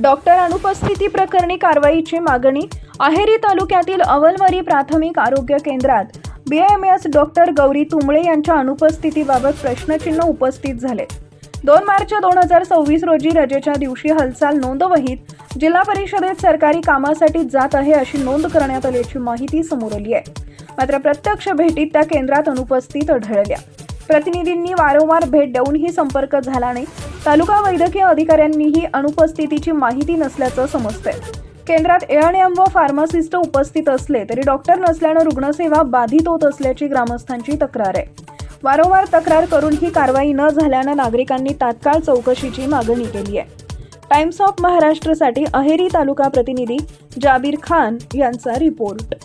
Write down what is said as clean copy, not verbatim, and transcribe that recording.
Doctor अनुपस्थिती प्रकरणी कारवाईची मागणी. अहेरी तालुक्यातील अवलमरी प्राथमिक आरोग्य केंद्रात BAMS डॉक्टर गौरी तुंबळे यांच्या अनुपस्थितीबाबत प्रश्नचिन्ह उपस्थित झाले. 2 मार्च 2026 रोजी रजेच्या दिवशी हालचाल नोंदवहीत जिल्हा परिषदेत सरकारी कामासाठी जात आहे अशी नोंद करण्यात आल्याची माहिती समोर आली आहे. मात्र प्रत्यक्ष भेटीत त्या केंद्रात अनुपस्थित आढळल्या. प्रतिनिधींनी वारंवार भेट देऊनही संपर्क झाला नाही. तालुका वैद्यकीय अधिकाऱ्यांनीही अनुपस्थितीची माहिती नसल्याचं समजतंय. केंद्रात ANM व फार्मासिस्ट उपस्थित असले तरी डॉक्टर नसल्यानं रुग्णसेवा बाधित होत असल्याची ग्रामस्थांची तक्रार आहे. वारंवार तक्रार करूनही कारवाई न झाल्यानं नागरिकांनी तात्काळ चौकशीची मागणी केली आहे. टाइम्स ऑफ महाराष्ट्रसाठी अहेरी तालुका प्रतिनिधी जाबीर खान यांचा रिपोर्ट.